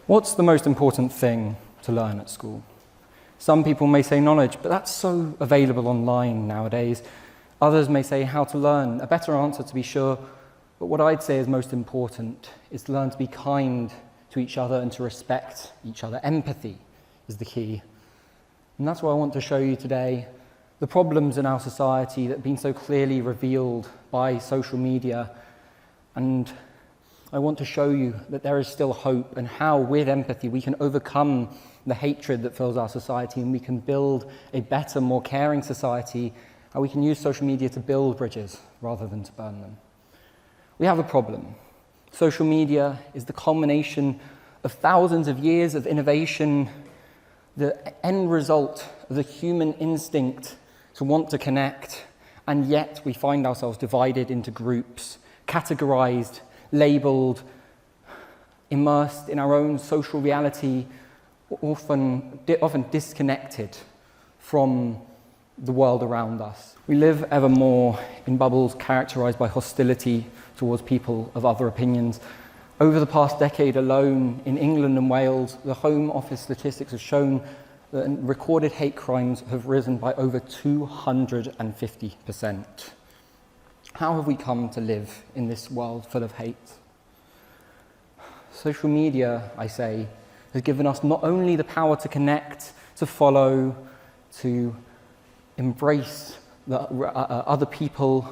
What's the most important thing to learn at school? Some people may say knowledge, but that's so available online nowadays. Others may say how to learn. A better answer, to be sure, but what I'd say is most important is to learn to be kind to each other and to respect each other. Empathy is the key. And that's what I want to show you today. The problems in our society that have been so clearly revealed by social media. And I want to show you that there is still hope and how, with empathy, we can overcome the hatred that fills our society and we can build a better, more caring society, how we can use social media to build bridges rather than to burn them. We have a problem. Social media is the culmination of thousands of years of innovation, the end result of the human instinct to want to connect, and yet we find ourselves divided into groups, categorized, labeled, immersed in our own social reality, often disconnected from the world around us. We live ever more in bubbles characterized by hostility towards people of other opinions. Over the past decade alone, in England and Wales, the Home Office statistics have shown that recorded hate crimes have risen by over 250%. How have we come to live in this world full of hate? Social media, I say, has given us not only the power to connect, to follow, to embrace other people,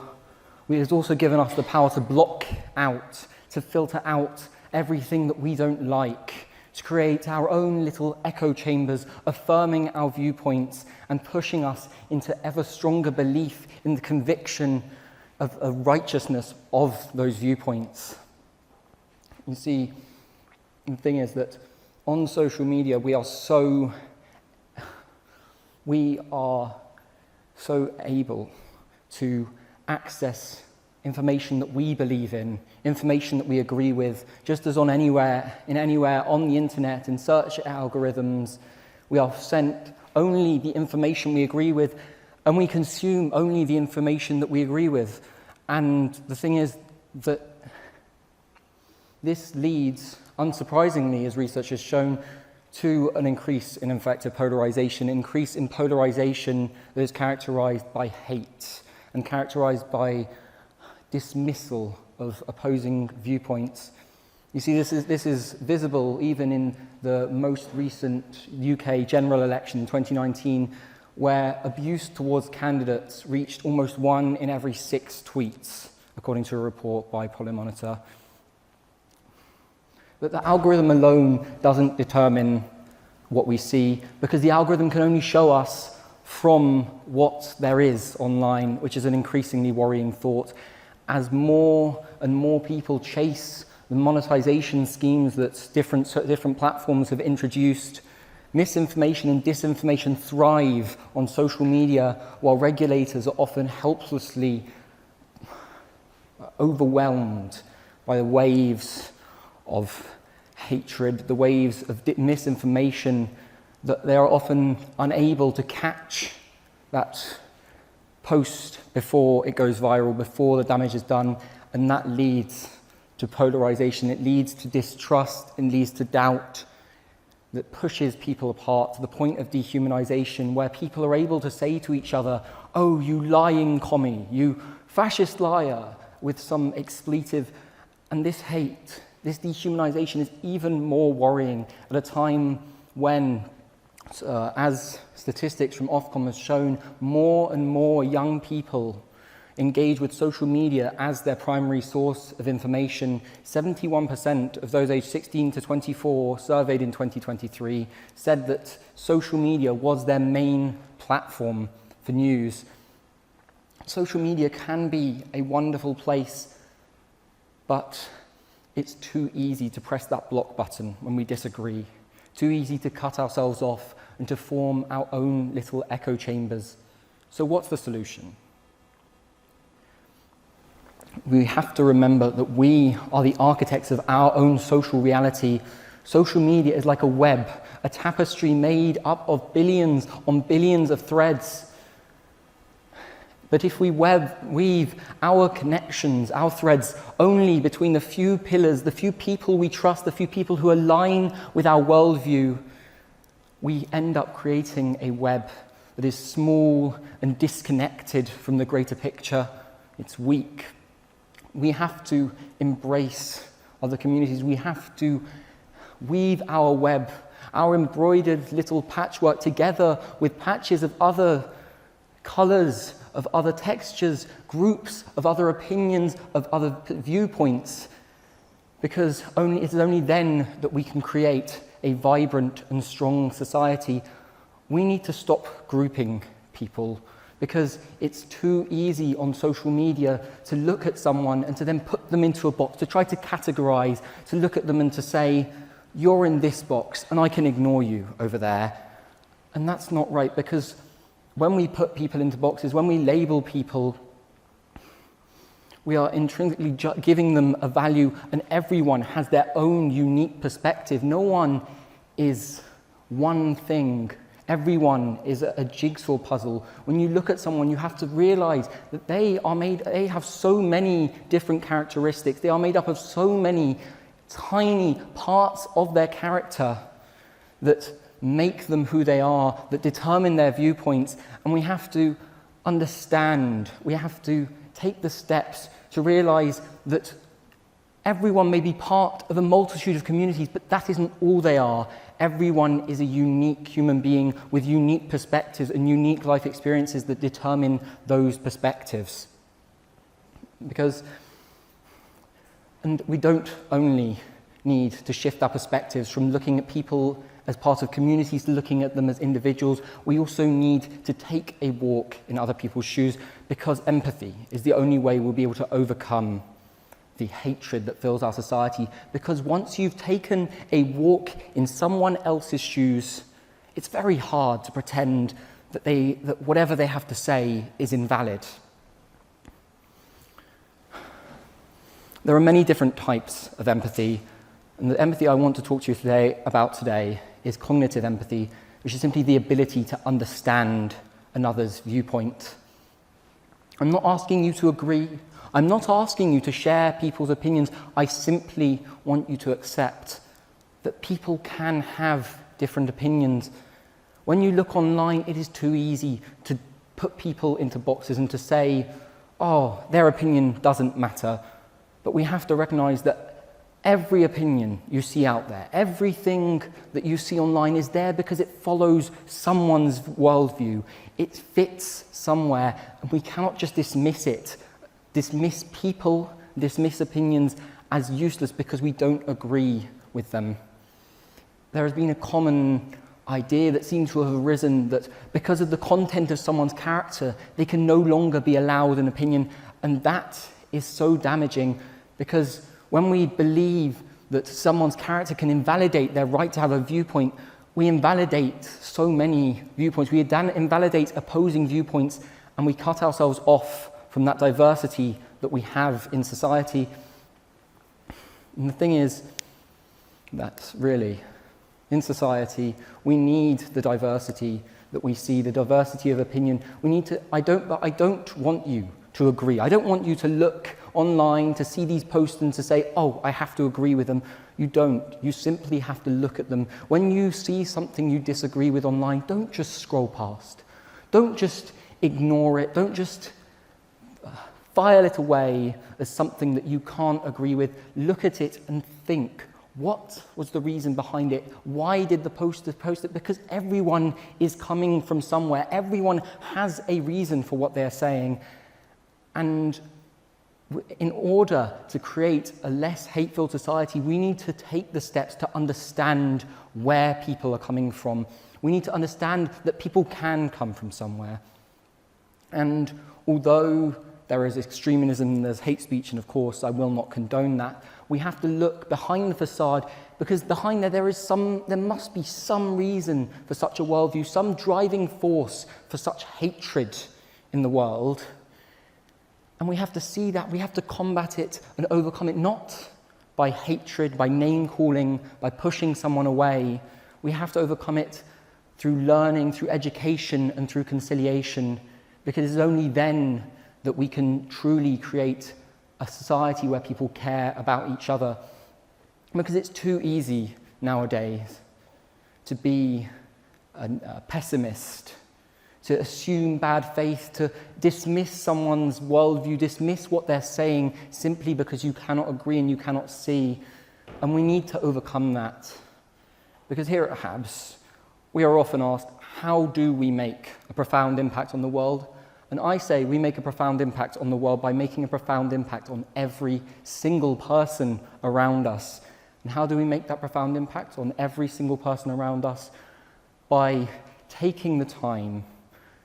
it has also given us the power to block out, to filter out everything that we don't like, to create our own little echo chambers, affirming our viewpoints and pushing us into ever stronger belief in the conviction of a righteousness of those viewpoints. You see, the thing is that on social media we are so able to access information that we believe in, information that we agree with, just as anywhere on the internet, in search algorithms, we are sent only the information we agree with, and we consume only the information that we agree with. And the thing is that this leads, unsurprisingly, as research has shown, to an increase in affective polarization, increase in polarization that is characterized by hate and characterized by dismissal of opposing viewpoints. You see, this is visible even in the most recent UK general election in 2019, where abuse towards candidates reached almost 1 in every 6 tweets, according to a report by Polymonitor. But the algorithm alone doesn't determine what we see, because the algorithm can only show us from what there is online, which is an increasingly worrying thought. As more and more people chase the monetization schemes that different platforms have introduced, misinformation and disinformation thrive on social media, while regulators are often helplessly overwhelmed by the waves of hatred, the waves of misinformation, that they are often unable to catch that post before it goes viral, before the damage is done, and that leads to polarization, it leads to distrust, it leads to doubt, that pushes people apart to the point of dehumanization, where people are able to say to each other, "Oh, you lying commie, you fascist liar," with some expletive. And this hate, this dehumanization is even more worrying at a time when, as statistics from Ofcom has shown, more and more young people engage with social media as their primary source of information. 71% of those aged 16 to 24 surveyed in 2023 said that social media was their main platform for news. Social media can be a wonderful place, but it's too easy to press that block button when we disagree, too easy to cut ourselves off and to form our own little echo chambers. So what's the solution? We have to remember that we are the architects of our own social reality. Social media is like a web, a tapestry made up of billions on billions of threads. But if we weave our connections, our threads, only between the few pillars, the few people we trust, the few people who align with our worldview, we end up creating a web that is small and disconnected from the greater picture. It's weak. We have to embrace other communities. We have to weave our web, our embroidered little patchwork, together with patches of other colors, of other textures, groups of other opinions, of other viewpoints, because it is only then that we can create a vibrant and strong society. We need to stop grouping people, because it's too easy on social media to look at someone and to then put them into a box, to try to categorize, to look at them and to say, you're in this box and I can ignore you over there. And that's not right, because when we put people into boxes, when we label people, we are intrinsically giving them a value, and everyone has their own unique perspective. No one is one thing. Everyone is a jigsaw puzzle. When you look at someone, you have to realize that they have so many different characteristics. They are made up of so many tiny parts of their character that make them who they are, that determine their viewpoints, and we have to understand, we have to take the steps to realize that everyone may be part of a multitude of communities, but that isn't all they are. Everyone is a unique human being with unique perspectives and unique life experiences that determine those perspectives. And we don't only need to shift our perspectives from looking at people as part of communities to looking at them as individuals. We also need to take a walk in other people's shoes, because empathy is the only way we'll be able to overcome the hatred that fills our society. Because once you've taken a walk in someone else's shoes, it's very hard to pretend that whatever they have to say is invalid. There are many different types of empathy, and the empathy I want to talk to you about today is cognitive empathy, which is simply the ability to understand another's viewpoint. I'm not asking you to agree. I'm not asking you to share people's opinions. I simply want you to accept that people can have different opinions. When you look online, it is too easy to put people into boxes and to say, oh, their opinion doesn't matter. But we have to recognize that every opinion you see out there, everything that you see online is there because it follows someone's worldview. It fits somewhere, and we cannot just dismiss it, dismiss people, dismiss opinions as useless because we don't agree with them. There has been a common idea that seems to have arisen that because of the content of someone's character, they can no longer be allowed an opinion, and that is so damaging, because when we believe that someone's character can invalidate their right to have a viewpoint, we invalidate so many viewpoints. We invalidate opposing viewpoints, and we cut ourselves off from that diversity that we have in society. And the thing is that really, in society, we need the diversity that we see, the diversity of opinion. I don't want you to agree. I don't want you to look online to see these posts and to say, oh, I have to agree with them. You don't. You simply have to look at them. When you see something you disagree with online, don't just scroll past. Don't just ignore it. Don't just file it away as something that you can't agree with. Look at it and think, what was the reason behind it? Why did the poster post it? Because everyone is coming from somewhere. Everyone has a reason for what they're saying. And in order to create a less hate-filled society, we need to take the steps to understand where people are coming from. We need to understand that people can come from somewhere. And although there is extremism, there's hate speech, and of course I will not condone that, we have to look behind the facade, because behind there must be some reason for such a worldview, some driving force for such hatred in the world. And we have to see that, we have to combat it and overcome it, not by hatred, by name-calling, by pushing someone away. We have to overcome it through learning, through education, and through conciliation, because it's only then that we can truly create a society where people care about each other. Because it's too easy nowadays to be a pessimist, to assume bad faith, to dismiss someone's worldview, dismiss what they're saying simply because you cannot agree and you cannot see. And we need to overcome that. Because here at HABS, we are often asked, how do we make a profound impact on the world? And I say we make a profound impact on the world by making a profound impact on every single person around us. And how do we make that profound impact on every single person around us? By taking the time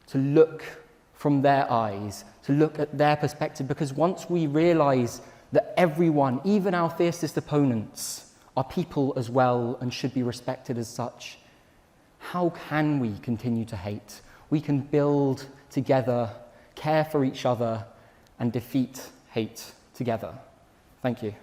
to look from their eyes, to look at their perspective, because once we realize that everyone, even our fiercest opponents, are people as well and should be respected as such, how can we continue to hate? We can build together, care for each other, and defeat hate together. Thank you.